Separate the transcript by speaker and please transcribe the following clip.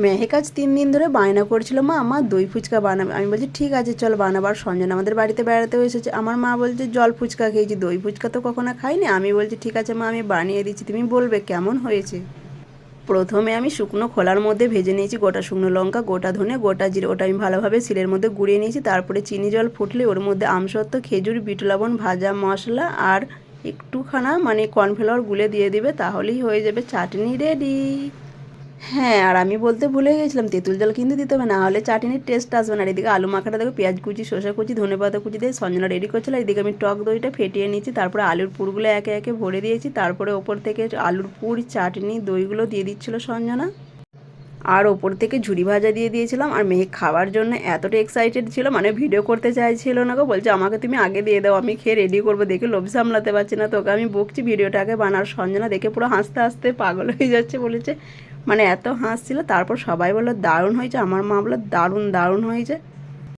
Speaker 1: মেহেক আজ 3 দিন ধরে বায়না করছিল, মা আমার দই ফুচকা বানাবে। আমি বলছি ঠিক আছে চল বানাবার। সঞ্জনা আমাদের বাড়িতে বেড়াতেও এসেছে। আমার মা বলছে জল ফুচকা খেয়েছি, দই ফুচকা তো কখনো খাইনি। আমি বলছি ঠিক আছে মা আমি বানিয়ে দিচ্ছি, তুমি বলবে কেমন হয়েছে। প্রথমে আমি শুকনো খোলার মধ্যে ভেজে নিয়েছি গোটা শুকনো লঙ্কা, গোটা ধনে, গোটা জিরে। ওটা আমি ভালোভাবে শিলের মধ্যে গুঁড়িয়ে নিয়েছি। তারপরে চিনি জল ফুটলে ওর মধ্যে আমসত্ত্ব, খেজুর, বিট লবণ, ভাজা মশলা আর একটুখানা কর্নফ্লাওয়ার গুলে দিয়ে দিবে, তাহলেই হয়ে যাবে চাটনি রেডি। হ্যাঁ, আর আমি বলতে ভুলে গেছিলাম, তেঁতুল জল কিন্তু দিতে হবে, না হলে চাটনির টেস্ট আসবে না। আর এদিকে আলু মাখাটা দেখো পেঁয়াজ কুচি, শসা কুচি, ধনেপাতা কুচি দিয়ে সঞ্জনা রেডি করছিল। এদিকে আমি টক দইটা ফেটিয়ে নিয়েছি। তারপরে আলুর পুরগুলো একে একে ভরে দিয়েছি। তারপরে ওপর থেকে আলুর পুর, চাটনি, দইগুলো দিয়ে দিচ্ছিল সঞ্জনা। আর ওপর থেকে ঝুরি ভাজা দিয়ে দিয়েছিলাম। আর মেয়ে খাওয়ার জন্য এতটা এক্সাইটেড ছিল, ভিডিও করতে চাইছিল না গো, বলছে আমাকে তুমি আগে দিয়ে দাও, আমি খেয়ে রেডি করবো। দেখে লোভ সামলাতে পারছি না, তোকে আমি বকছি ভিডিওটা আগে বানার। সঞ্জনা দেখে পুরো হাসতে হাসতে পাগল হয়ে যাচ্ছে, বলেছে এত হাসছিল। তারপর সবাই বললো দারুণ হয়েছে, আমার মা বললো দারুণ দারুণ হয়েছে।